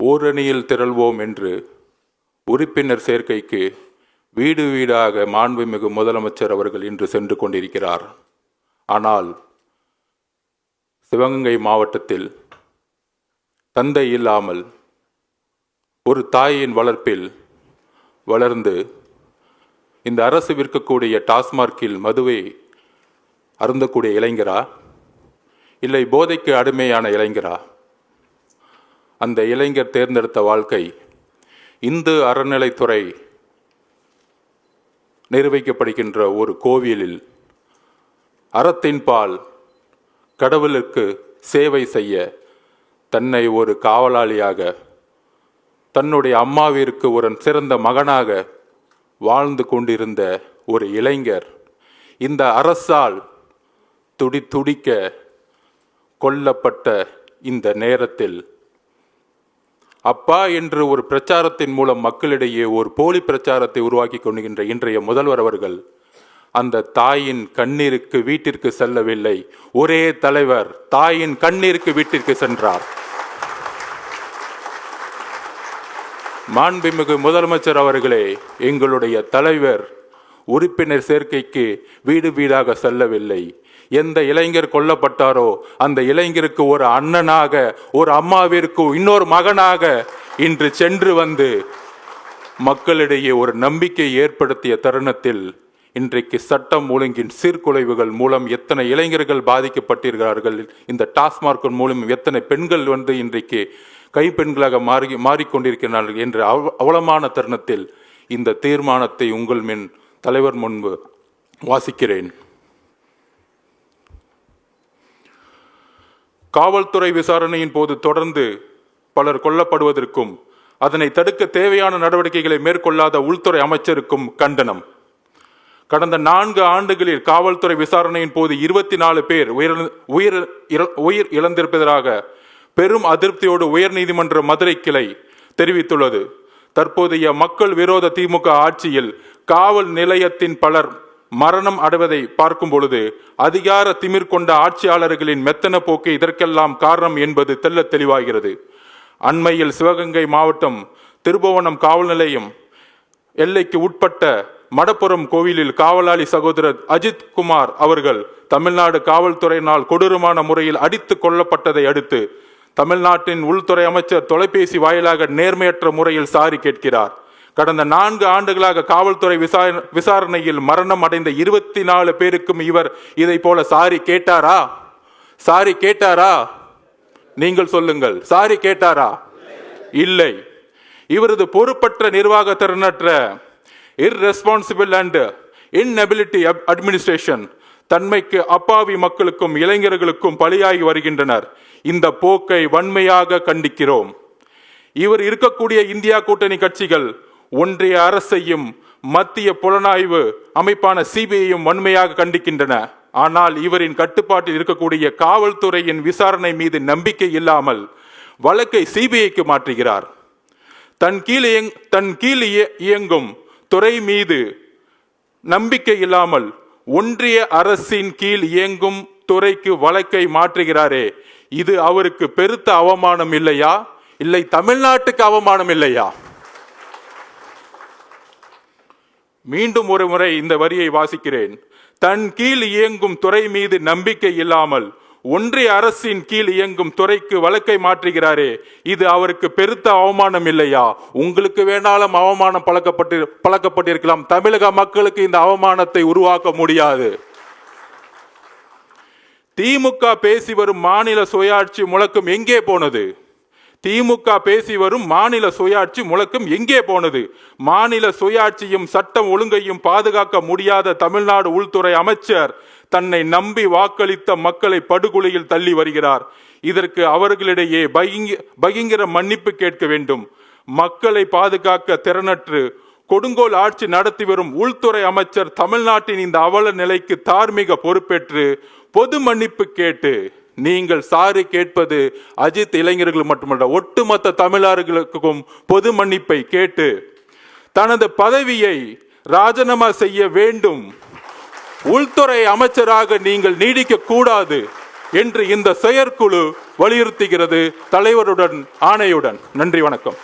ஓரணியில் திரள்வோம் என்று உறுப்பினர் சேர்க்கைக்கு வீடு வீடாக மாண்புமிகு முதலமைச்சர் அவர்கள் இன்று சென்று கொண்டிருக்கிறார். ஆனால் சிவகங்கை மாவட்டத்தில் தந்தை இல்லாமல் ஒரு தாயின் வளர்ப்பில் வளர்ந்து இந்த அரசு விற்கக்கூடிய டாஸ்மார்க்கில் மதுவை அருந்தக்கூடிய இளைஞரா, இல்லை போதைக்கு அடிமையான இளைஞரா? அந்த இளைஞர் தேர்ந்தெடுத்த வாழ்க்கை இந்து அறநிலைத்துறை நிர்வகிக்கப்படுகின்ற ஒரு கோவிலில் அறத்தின் பால் கடவுளுக்கு சேவை செய்ய தன்னை ஒரு காவலாளியாக, தன்னுடைய அம்மாவிற்கு ஒரு சிறந்த மகனாக வாழ்ந்து கொண்டிருந்த ஒரு இளைஞர் இந்த அரசால் துடிக்க கொல்லப்பட்ட இந்த நேரத்தில் அப்பா என்று ஒரு பிரச்சாரத்தின் மூலம் மக்களிடையே ஒரு போலி பிரச்சாரத்தை உருவாக்கி கொண்டிருக்கின்ற இன்றைய முதல்வர் அவர்கள் அந்த தாயின் கண்ணீருக்கு வீட்டிற்கு செல்லவில்லை. ஒரே தலைவர் தாயின் கண்ணீருக்கு வீட்டிற்கு சென்றார். மாண்புமிகு முதலமைச்சர் அவர்களே, எங்களுடைய தலைவர் உறுப்பினர் சேர்க்கைக்கு வீடு வீடாக செல்லவில்லை. எந்த இளைஞர் கொல்லப்பட்டாரோ அந்த இளைஞருக்கு ஒரு அண்ணனாக, ஒரு அம்மாவிற்கு இன்னொரு மகனாக இன்று சென்று வந்து மக்களிடையே ஒரு நம்பிக்கை ஏற்படுத்திய தருணத்தில் இன்றைக்கு சட்டம் ஒழுங்கின் சீர்குலைவுகள் மூலம் எத்தனை இளைஞர்கள் பாதிக்கப்பட்டிருக்கிறார்கள், இந்த டாஸ்மார்க் மூலம் எத்தனை பெண்கள் வந்து இன்றைக்கு கைப்பெண்களாக மாறிக்கொண்டிருக்கிறார்கள் என்ற அவலமான தருணத்தில் இந்த தீர்மானத்தை உங்கள் முன் தலைவர் முன்பு வாசிக்கிறேன். காவல்துறை விசாரணையின் போது தொடர்ந்து பலர் கொல்லப்படுவதற்கும் அதனை தடுக்க தேவையான நடவடிக்கைகளை மேற்கொள்ளாத உள்துறை அமைச்சருக்கும் கண்டனம். கடந்த 4 ஆண்டுகளில் காவல்துறை விசாரணையின் போது 24 பேர் உயிர் இழந்திருப்பதாக பெரும் அதிருப்தியோடு உயர்நீதிமன்ற மதுரை கிளை தெரிவித்துள்ளது. தற்போதைய மக்கள் விரோத திமுக ஆட்சியில் காவல் நிலையத்தின் பலர் மரணம் அடைவதை பார்க்கும் பொழுது அதிகார திமிர் கொண்ட ஆட்சியாளர்களின் மெத்தன போக்கு இதற்கெல்லாம் காரணம் என்பது தெல்ல தெளிவாகிறது. அண்மையில் சிவகங்கை மாவட்டம் திருபுவனம் காவல் நிலையம் எல்லைக்கு உட்பட்ட மடப்புரம் கோவிலில் காவலாளி சகோதரர் அஜித் குமார் அவர்கள் தமிழ்நாடு காவல்துறையினால் கொடூரமான முறையில் அடித்து கொல்லப்பட்டதை அடுத்து தமிழ்நாட்டின் உள்துறை அமைச்சர் தொலைபேசி வாயிலாக நேர்மையற்ற முறையில் சாரி கேட்கிறார். கடந்த 4 ஆண்டுகளாக காவல்துறை விசாரணையில் மரணம் அடைந்த 24 பேருக்கும் இவர் இதை போல சாரி கேட்டாரா? சாரி கேட்டாரா? நீங்கள் சொல்லுங்கள், சாரி கேட்டாரா? இல்லை. இவரது பொறுப்பற்ற நிர்வாக திறனற்ற irresponsible and inability administration தன்மைக்கு அப்பாவி மக்களுக்கும் இளைஞர்களுக்கும் பலியாகி வருகின்றனர். இந்த போக்கை வன்மையாக கண்டிக்கிறோம். இவர் இருக்கக்கூடிய இந்தியா கூட்டணி கட்சிகள் ஒன்றிய அரசையும் மத்திய புலனாய்வு அமைப்பான சிபிஐயும் வன்மையாக கண்டிக்கின்றன. ஆனால் இவரின் கட்டுப்பாட்டில் இருக்கக்கூடிய காவல்துறையின் விசாரணை மீது நம்பிக்கை இல்லாமல் வழக்கை சிபிஐக்கு மாற்றுகிறார். தன் கீழ் இயங்கும் துறை மீது நம்பிக்கை இல்லாமல் ஒன்றிய அரசின் கீழ் இயங்கும் துறைக்கு வழக்கை மாற்றுகிறாரே, இது அவருக்கு பெருத்த அவமானம் இல்லையா? இல்லை தமிழ்நாட்டுக்கு அவமானம் இல்லையா? மீண்டும் ஒரு முறை இந்த வரியை வாசிக்கிறேன். தன் கீழ் இயங்கும் துறை மீது நம்பிக்கை இல்லாமல் ஒன்றிய அரசின் கீழ் இயங்கும் துறைக்கு வழக்கை மாற்றுகிறாரே, இது அவருக்கு பெருத்த அவமானம் இல்லையா? உங்களுக்கு வேணாலும் அவமானம் பழக்கப்பட்டிருக்கலாம். தமிழக மக்களுக்கு இந்த அவமானத்தை உருவாக்க முடியாது. திமுக பேசி வரும் மாநில சுயாட்சி முழக்கம் எங்கே போனது? திமுக பேசி வரும் மாநில சுயாட்சி முழக்கம் எங்கே போனது? மாநில சுயாட்சியும் சட்டம் ஒழுங்கையும் பாதுகாக்க முடியாத தமிழ்நாடு உள்துறை அமைச்சர் தன்னை நம்பி வாக்களித்த மக்களை படுகொலையில் தள்ளி வருகிறார். இதற்கு அவர்களிடையே பகிங்கர மன்னிப்பு கேட்க வேண்டும். மக்களை பாதுகாக்க திறனற்று கொடுங்கோல் ஆட்சி நடத்தி வரும் உள்துறை அமைச்சர் தமிழ்நாட்டின் இந்த அவல நிலைக்கு தார்மீக பொறுப்பேற்று பொது மன்னிப்பு கேட்டு, நீங்கள் சாரி கேட்பது அஜித் இளைஞர்கள் மட்டுமல்ல, ஒட்டுமொத்த தமிழர்களுக்கும் பொது மன்னிப்பை கேட்டு தனது பதவியை ராஜினாமா செய்ய வேண்டும். உள்துறை அமைச்சராக நீங்கள் நீடிக்க கூடாது. என்று இந்த செயற்குழு வலியுறுத்துகிறது தலைவருடன் ஆணையுடன். நன்றி, வணக்கம்.